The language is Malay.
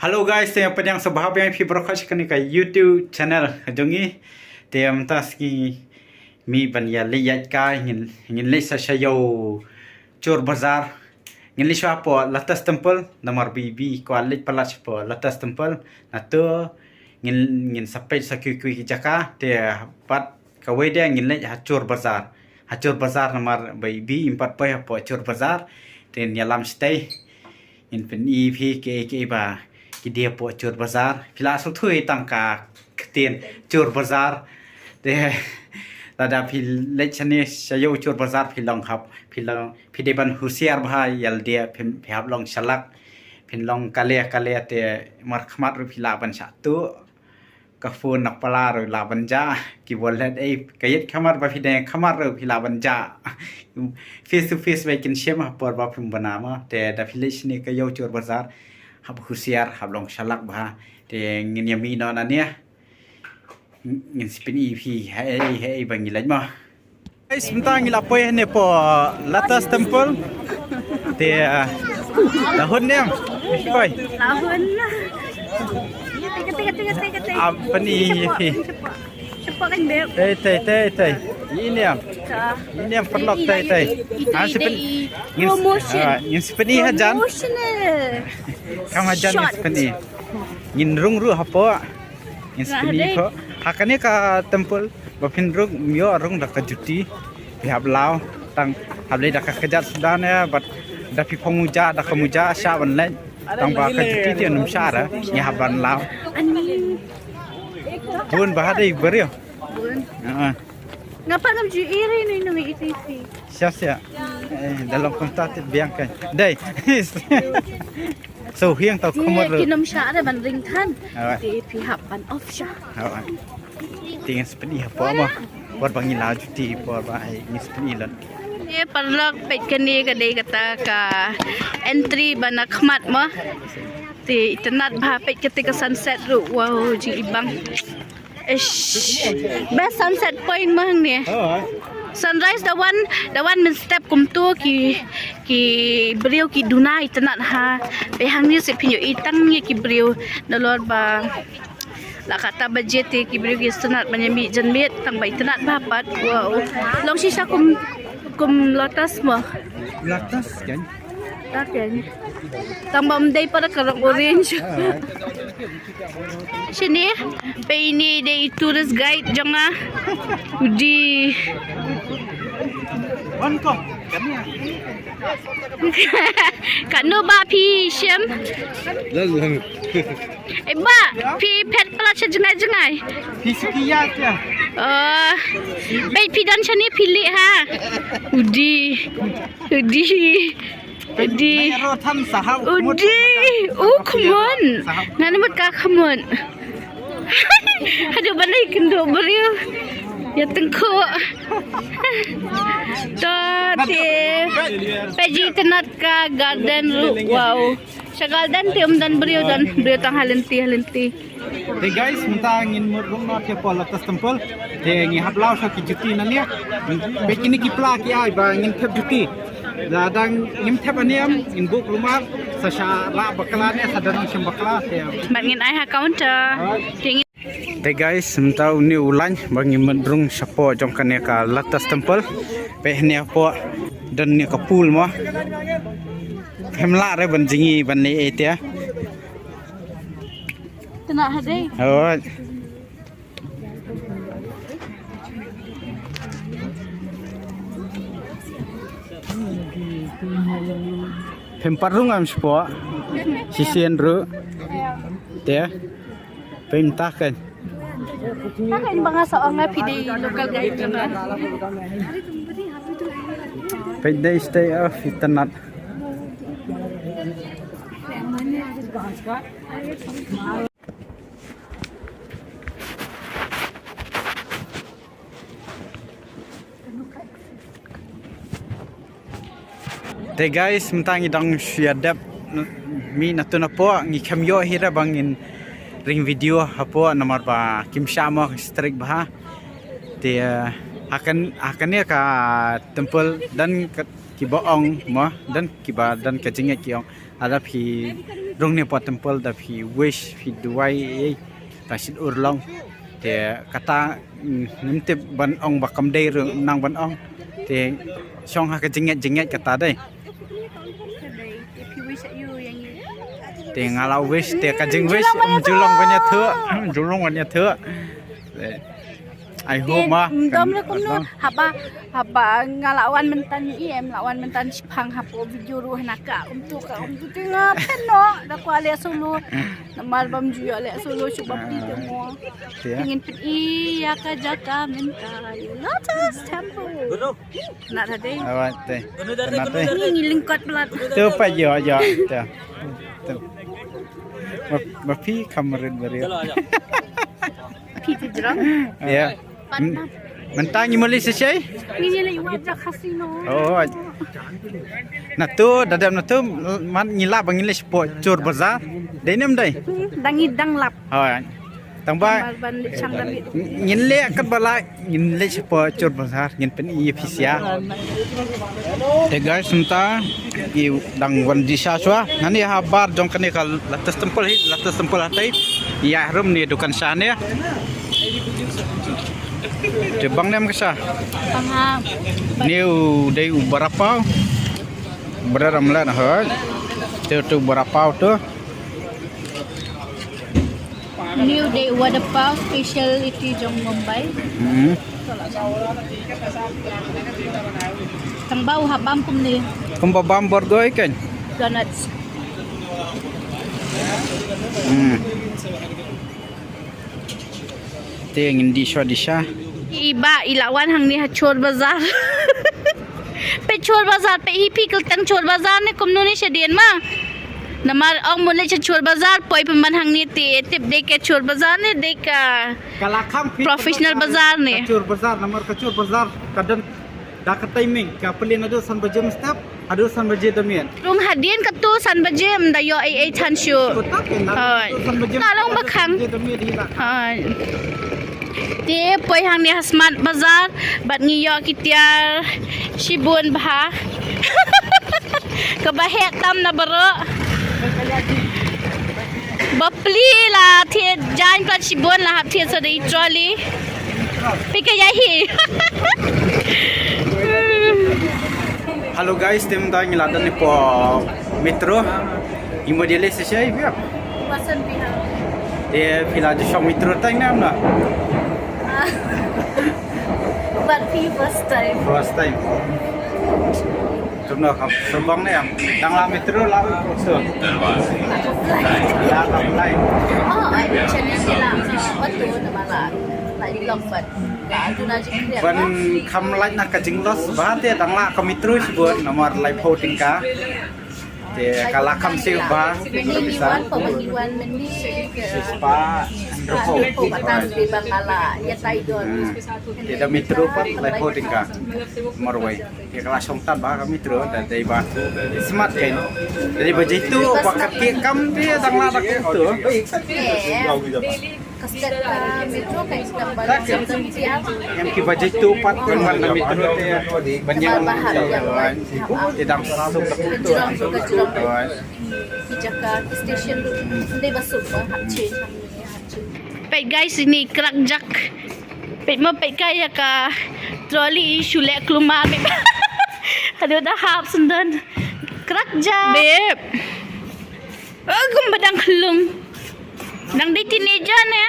Halo guys, saya pedang sebab yang pi broadcast kan ke YouTube channel jongi tem taski mi ban ya liyat ka ngin le sa shayo chor bazar ngin le sha po latas temple nomor BB ko alit palach po latas temple na to ngin sampai sa ki jaka te pat ka we dia ngin le chor bazar nomor BB 4 po chor bazar te nyalam stay in pen EP ke ba dia po chur bazar pila so thui tangka ktin chur bazar de tada phil lechane sayo chur bazar philong hap philong phideban husiar bhai yal dia phab long salak phinlong kale te mar khmat ru phila ban sa tu ka phone nak pala ru la ban ja ki wallet ei kayet khamar ba phide khamar ru phila ban ja face to face we kin shema por ba phim banama te da philechne ka yo chur bazar hab husiar hab long salak bah te ngin yami no na nia ngin spin EP hey bangilaj ma guys mentang ngila poy ne po latas temple te lahun ne koy Lahun lah. Kata. apa ni Cepat kan beb. Tei. Ini yang perlok tei. Sepen ngin sepeni hajan. Kam hajan sepeni. Ngin rung ru hapo. Ngin sepeni ko. Hakane ka temple bapin rung mio rung dak juti. Bihab lao tang hable dak kejat sudan ya bat dak pi penguja dak kemuja sya ban lain. Tang ba ka juti ti num sya ra nya haban lao. Bun bahadai berio. Bun. Ngapa ngam ju iri ni nung ITV? Siap. Dalam kontak biang kan. Dai. So hiang tau komor. Kinom sya ada ban ring than. Di pihak ban off sya. Tinggal seperti apa mah. Buat bangi laju juti buat bahai ni seperti lan. Ye parlak pet kani ka dei kata ka entry ban khmat mah. Ti tenat bha pet ketika sunset ru wow ji ibang. Best sunset point mah ni. Sunrise the one min step kum tu ki beriu ki dunai tenat ha pe hang ni se pinyo itang ni ki beriu dalor ba la kata budget ki beriu ki tenat manyami janmit tang bai tenat ba pat wow long sisa kum lotus mah Latas kan? Taken. Tambam day para karang orange. Sini, pe ini day tourist guide janga. Udi. Onko. Kano ba pi shem? Ba pi pet pala jengai. Fiskiya ya. Bay pi dan chani pili ha. Udi. Mayro tham sahau. Udi. Come on. Nana mat ka come on. Aduh balai kendo beriu. Ya tengko. Tati. Peji tenat ka garden wow. Sa garden ti dan beriu tang halenti. Hey guys, minta ngin murung na ke pola tas temple. Te ngi hablau sa ki juti na niya. Bekini ki pla ki ai ba ngin thep juti. Ladang ngim thep aniam in buk rumah sa sha la bakala ne sadanang sim bakala te. Bangin ai ha counter. Tingin. Hey guys, minta uni ulan bangi mendrung sapo jong kane ka latas temple. Pe ne po dan ne ka pool mo. Hemla re ban jingi ban ne etia. Tenat hadai. Oh. Pemparung am sepo. Sisian ru. Dia. Pemtakan. Kan banga seorang pidi local guide kan. Pede stay off itanat. Hey guys, mentang idang siadap mi natuna po ngi kamyo hira bangin ring video hapo nomor ba kim syama strik bah te akan ya ka temple dan ki boong mo dan ki ba dan ka jinge ki ada phi rong ne pot temple da phi wish phi duai ta sit urlong te kata nimte ban ong bakam dei rong nang ban ong te song ha ka jinget kata dai te ngalau wish te ka jing wish julong banyak thua I hope ma dom le kumno haba ngalawan mentan lawan mentan sipang hapo video ru hanaka untuk tinga peno da kwa le solo namar bam juya le solo subab di demo ingin pi ya ka jaka mental lotus temple nak ada awat te ini lingkot pelat tu pa yo te ma phi kamarin bari pi tijrang ya mentang Malaysia sei ini le wajah kasino oh natu dadam natu man ngila bangile sport chor bazar denem dai dangi danglap hai tangba ngin le kat bala ngin le sport chor bazar ngin pen i fisia te guys sunta i dang wan disha swa nani ha bar jong kane kal latas temple hatai ya rum ni dukan sana Jebang nem kesa. Paham. New day berapa? Berapa malam hal? Tu berapa tu? New day Wadapao specialty jong Mumbai. Tang bau habam kum ni. Kumbabam bergoi kan? Donuts. Te ingin disha. Iba ilawan hang ni chor bazar. Pe chor bazar pe hipi kal tang chor bazar ne kumno ni shadien ma. Namar ong mole chor bazar poi peman hang ni te tip de ke chor bazar ne de ka professional bazar ne. Chor bazar namar ka chor bazar kadang dak timing ka pelin ada san bajem step ada san baje damian. Rung hadien ka tu san bajem da yo ai than shu. Hai. Nalong bakhang. Hai. Te poi hang ni Smart Bazar bat ngiyo kitiar Shibun bah. Kabahe tam na baro. Bapli la the jan plat Shibun la hap the sadai trolley. Pikayahi. Hello guys, tim da ngiladan ni po metro. Imodiale sesai biar. Wasan bihang. Dia pila di shop metro tang nam na. But first time. First time. Chúng nó học sớm bóng này đang làm metro làm sớm. Làm lại. Oh, I channel ni lah. Waktu nama lah. Like lombat. Itu najib dia. Ban kam like nak kajing los bahat ya đang la kam metro sebut nomor live voting ka. Te kala kam silba bisa. Pembagian mendi Sispa Andropo. Batang di Bangala ya Taidon. Kita metro pat live voting ka. Marway. Ya kala songtan ba kam metro dan dari ba smart kan. Dari begitu pakat kam dia đang la dak itu. Kastet metro kayak sedang balik tempat Yang ki budget tu pat kan na metro dia banyak orang sedang masuk ke itu. Jaka station hindi basuk hatchin. Pet guys ini kerak jak. Pet mo pet kaya ka trolley shule klumar. Aduh dah hap sundan. Kerak jak. Beb. Agum badang kelung. Nang di teenager ne.